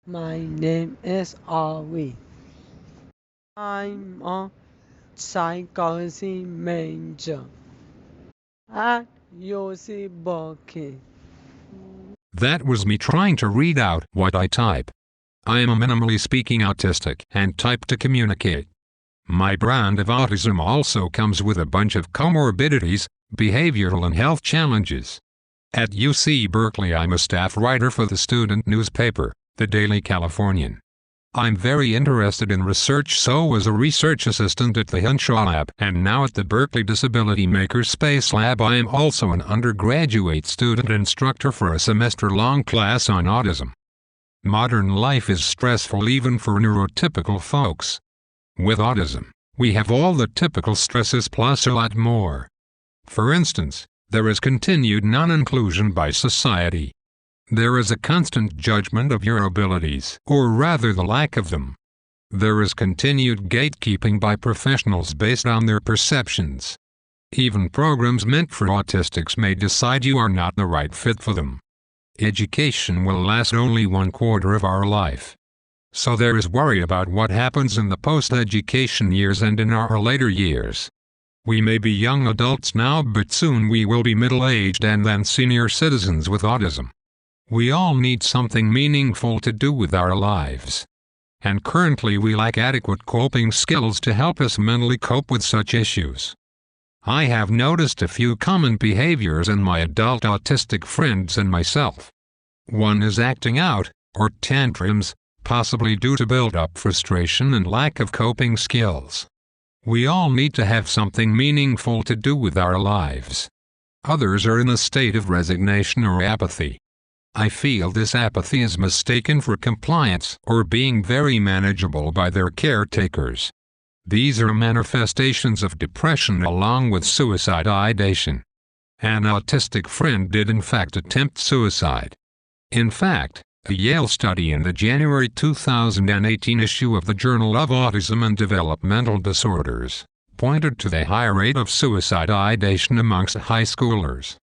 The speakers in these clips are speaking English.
My name is Awe. I'm a psychology major at UC Berkeley. That was me trying to read out what I type. I am a minimally speaking autistic and type to communicate. My brand of autism also comes with a bunch of comorbidities, behavioral and health challenges. At UC Berkeley I'm a staff writer for the student newspaper, The Daily Californian. I'm very interested in research, so was a research assistant at the Henshaw Lab and now at the Berkeley Disability Makerspace Lab. I am also an undergraduate student instructor for a semester-long class on autism. Modern life is stressful even for neurotypical folks. With autism, we have all the typical stresses plus a lot more. For instance, there is continued non-inclusion by society. There is a constant judgment of your abilities, or rather the lack of them. There is continued gatekeeping by professionals based on their perceptions. Even programs meant for autistics may decide you are not the right fit for them. Education will last only 1/4 of our life. So there is worry about what happens in the post-education years and in our later years. We may be young adults now, but soon we will be middle-aged and then senior citizens with autism. We all need something meaningful to do with our lives. And currently we lack adequate coping skills to help us mentally cope with such issues. I have noticed a few common behaviors in my adult autistic friends and myself. One is acting out, or tantrums, possibly due to built-up frustration and lack of coping skills. We all need to have something meaningful to do with our lives. Others are in a state of resignation or apathy. I feel this apathy is mistaken for compliance or being very manageable by their caretakers. These are manifestations of depression along with suicide ideation. An autistic friend did in fact attempt suicide. In fact, a Yale study in the January 2018 issue of the Journal of Autism and Developmental Disorders pointed to the high rate of suicide ideation amongst high schoolers.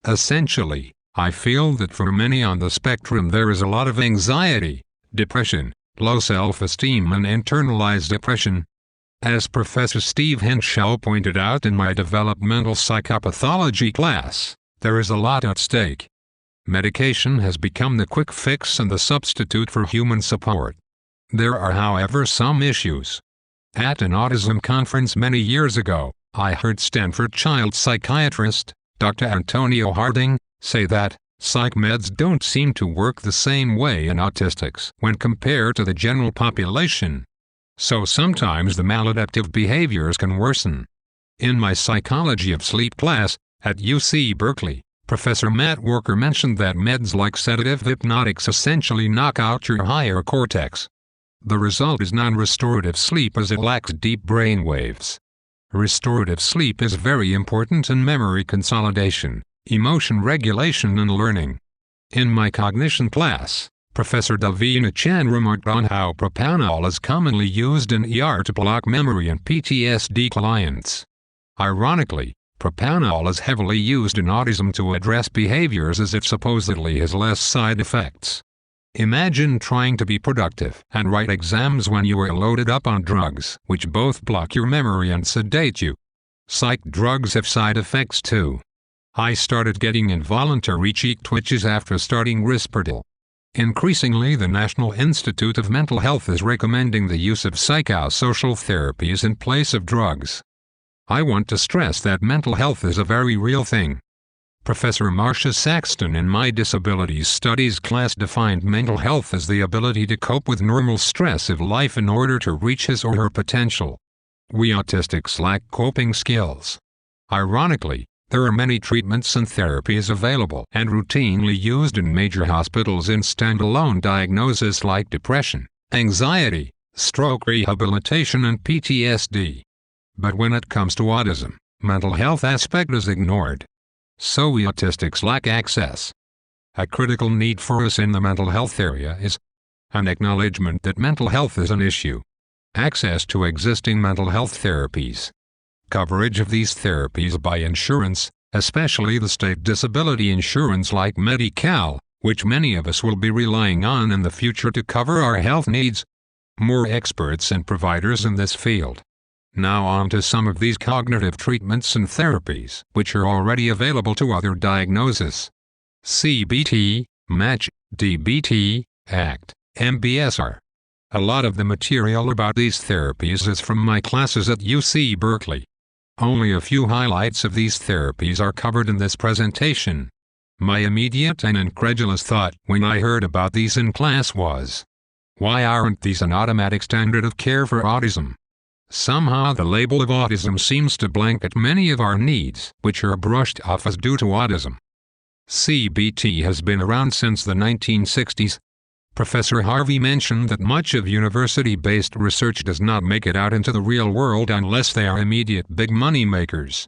Essentially, I feel that for many on the spectrum there is a lot of anxiety, depression, low self-esteem and internalized depression. As Professor Steve Henshaw pointed out in my developmental psychopathology class, there is a lot at stake. Medication has become the quick fix and the substitute for human support. There are, however, some issues. At an autism conference many years ago, I heard Stanford child psychiatrist, Dr. Antonio Harding, say that psych meds don't seem to work the same way in autistics when compared to the general population. So sometimes the maladaptive behaviors can worsen. In my Psychology of Sleep class, at UC Berkeley, Professor Matt Worker mentioned that meds like sedative hypnotics essentially knock out your higher cortex. The result is non-restorative sleep as it lacks deep brain waves. Restorative sleep is very important in memory consolidation, emotion regulation and learning. In my cognition class, Professor Davina Chan remarked on how propranolol is commonly used in ER to block memory in PTSD clients. Ironically, propranolol is heavily used in autism to address behaviors as it supposedly has less side effects. Imagine trying to be productive and write exams when you are loaded up on drugs, which both block your memory and sedate you. Psych drugs have side effects too. I started getting involuntary cheek twitches after starting Risperdal. Increasingly, the National Institute of Mental Health is recommending the use of psychosocial therapies in place of drugs. I want to stress that mental health is a very real thing. Professor Marcia Saxton in my Disabilities Studies class defined mental health as the ability to cope with normal stress of life in order to reach his or her potential. We autistics lack coping skills. Ironically, there are many treatments and therapies available and routinely used in major hospitals in standalone diagnoses like depression, anxiety, stroke rehabilitation and PTSD. But when it comes to autism, mental health aspect is ignored. So we autistics lack access. A critical need for us in the mental health area is an acknowledgement that mental health is an issue, access to existing mental health therapies, coverage of these therapies by insurance, especially the state disability insurance like Medi-Cal, which many of us will be relying on in the future to cover our health needs. More experts and providers in this field. Now on to some of these cognitive treatments and therapies which are already available to other diagnoses. CBT, MATCH, DBT, ACT, MBSR. A lot of the material about these therapies is from my classes at UC Berkeley. Only a few highlights of these therapies are covered in this presentation. My immediate and incredulous thought when I heard about these in class was, why aren't these an automatic standard of care for autism? Somehow the label of autism seems to blanket many of our needs, which are brushed off as due to autism. CBT has been around since the 1960s. Professor Harvey mentioned that much of university-based research does not make it out into the real world unless they are immediate big money makers.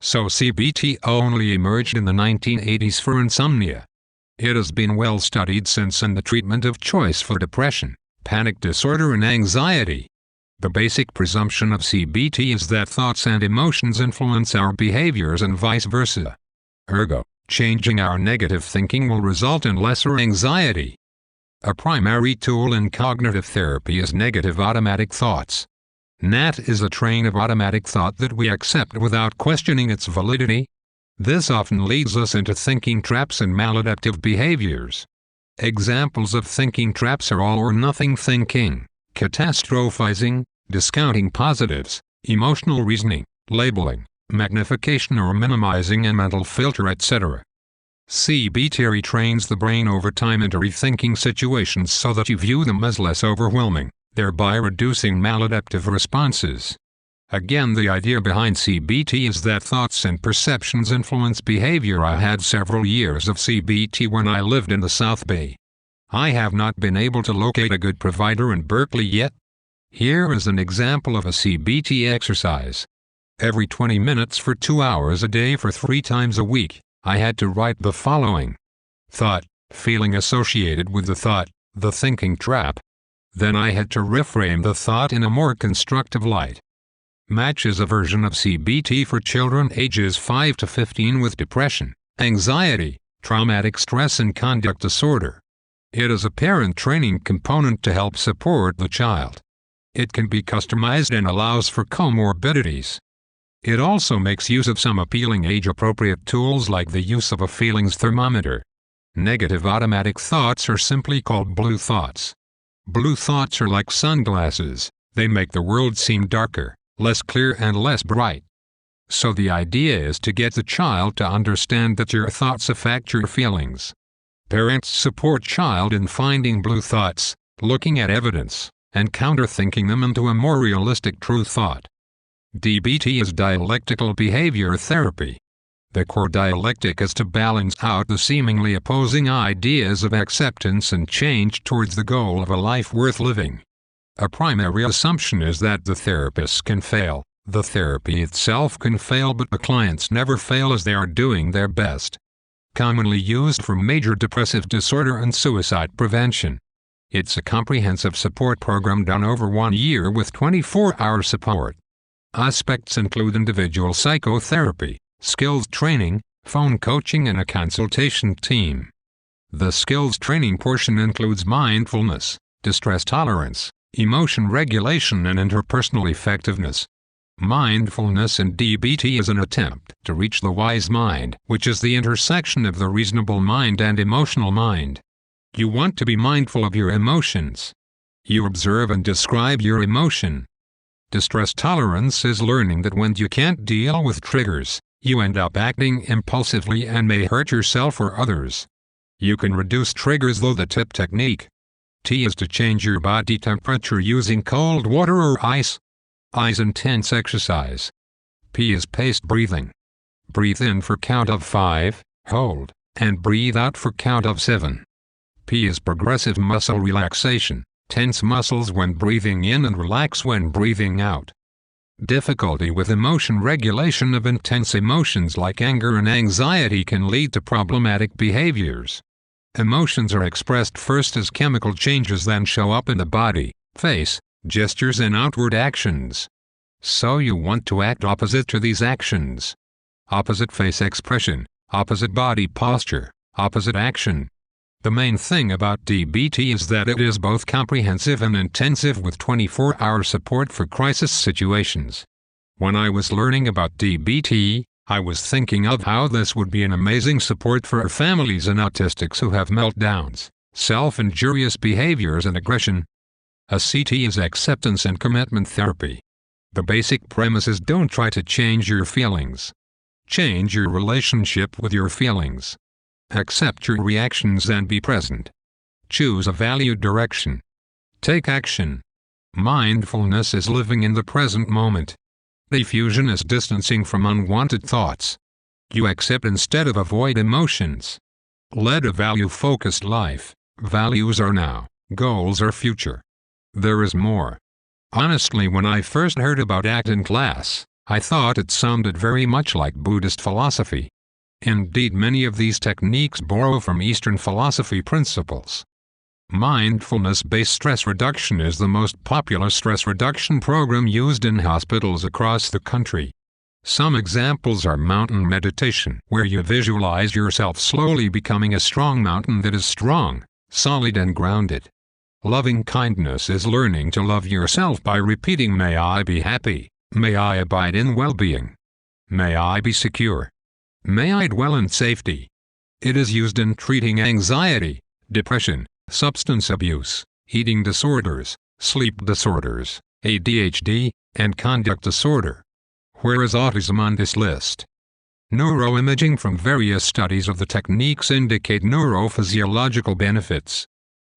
So CBT only emerged in the 1980s for insomnia. It has been well studied since in the treatment of choice for depression, panic disorder and anxiety. The basic presumption of CBT is that thoughts and emotions influence our behaviors and vice versa. Ergo, changing our negative thinking will result in lesser anxiety. A primary tool in cognitive therapy is negative automatic thoughts. NAT is a train of automatic thought that we accept without questioning its validity. This often leads us into thinking traps and maladaptive behaviors. Examples of thinking traps are all or nothing thinking, catastrophizing, discounting positives, emotional reasoning, labeling, magnification or minimizing and mental filter, etc. CBT retrains the brain over time into rethinking situations so that you view them as less overwhelming, thereby reducing maladaptive responses. Again, the idea behind CBT is that thoughts and perceptions influence behavior. I had several years of CBT when I lived in the South Bay. I have not been able to locate a good provider in Berkeley yet. Here is an example of a CBT exercise. Every 20 minutes for 2 hours a day for 3 times a week, I had to write the following: thought, feeling associated with the thought, the thinking trap. Then I had to reframe the thought in a more constructive light. MATCH is a version of CBT for children ages 5 to 15 with depression, anxiety, traumatic stress and conduct disorder. It is a parent training component to help support the child. It can be customized and allows for comorbidities. It also makes use of some appealing age-appropriate tools like the use of a feelings thermometer. Negative automatic thoughts are simply called blue thoughts. Blue thoughts are like sunglasses. They make the world seem darker, less clear and less bright. So the idea is to get the child to understand that your thoughts affect your feelings. Parents support child in finding blue thoughts, looking at evidence, and counter-thinking them into a more realistic true thought. DBT is dialectical behavior therapy. The core dialectic is to balance out the seemingly opposing ideas of acceptance and change towards the goal of a life worth living. A primary assumption is that the therapist can fail, the therapy itself can fail, but the clients never fail as they are doing their best. Commonly used for major depressive disorder and suicide prevention. It's a comprehensive support program done over 1 year with 24-hour support. Aspects include individual psychotherapy, skills training, phone coaching and a consultation team. The skills training portion includes mindfulness, distress tolerance, emotion regulation and interpersonal effectiveness. Mindfulness in DBT is an attempt to reach the wise mind, which is the intersection of the reasonable mind and emotional mind. You want to be mindful of your emotions. You observe and describe your emotion. Distress tolerance is learning that when you can't deal with triggers, you end up acting impulsively and may hurt yourself or others. You can reduce triggers through the TIPP technique. T is to change your body temperature using cold water or ice. I is intense exercise. P is paced breathing. Breathe in for count of 5, hold, and breathe out for count of 7. P is progressive muscle relaxation. Tense muscles when breathing in and relax when breathing out. Difficulty with emotion regulation of intense emotions like anger and anxiety can lead to problematic behaviors. Emotions are expressed first as chemical changes, then show up in the body, face, gestures and outward actions. So you want to act opposite to these actions. Opposite face expression, opposite body posture, opposite action. The main thing about DBT is that it is both comprehensive and intensive with 24-hour support for crisis situations. When I was learning about DBT, I was thinking of how this would be an amazing support for families and autistics who have meltdowns, self-injurious behaviors and aggression. ACT is acceptance and commitment therapy. The basic premise is don't try to change your feelings. Change your relationship with your feelings. Accept your reactions and be present. Choose a valued direction. Take action. Mindfulness is living in the present moment. Diffusion is distancing from unwanted thoughts. You accept instead of avoid emotions. Lead a value-focused life. Values are now, goals are future. There is more. Honestly, when I first heard about ACT in class, I thought it sounded very much like Buddhist philosophy. Indeed, many of these techniques borrow from Eastern philosophy principles. Mindfulness-based stress reduction is the most popular stress reduction program used in hospitals across the country. Some examples are mountain meditation, where you visualize yourself slowly becoming a strong mountain that is strong, solid and grounded. Loving kindness is learning to love yourself by repeating, "May I be happy, may I abide in well-being, may I be secure, may I dwell in safety." It is used in treating anxiety, depression, substance abuse, eating disorders, sleep disorders, ADHD, and conduct disorder. Where is autism on this list? Neuroimaging from various studies of the techniques indicate neurophysiological benefits.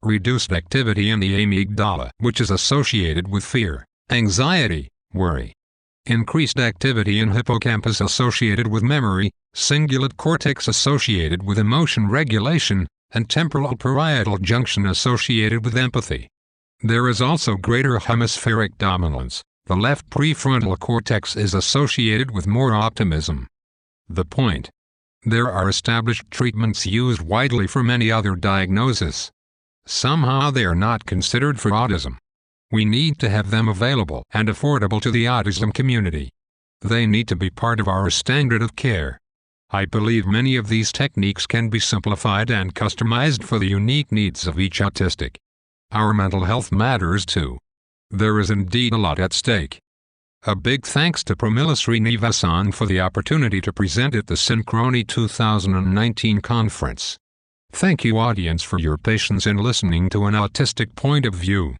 Reduced activity in the amygdala, which is associated with fear, anxiety, worry. Increased activity in hippocampus associated with memory, cingulate cortex associated with emotion regulation, and temporal parietal junction associated with empathy. There is also greater hemispheric dominance. The left prefrontal cortex is associated with more optimism. The point: there are established treatments used widely for many other diagnoses. Somehow they are not considered for autism. We need to have them available and affordable to the autism community. They need to be part of our standard of care. I believe many of these techniques can be simplified and customized for the unique needs of each autistic. Our mental health matters too. There is indeed a lot at stake. A big thanks to Pramila Srinivasan for the opportunity to present at the Synchrony 2019 conference. Thank you, audience, for your patience in listening to an autistic point of view.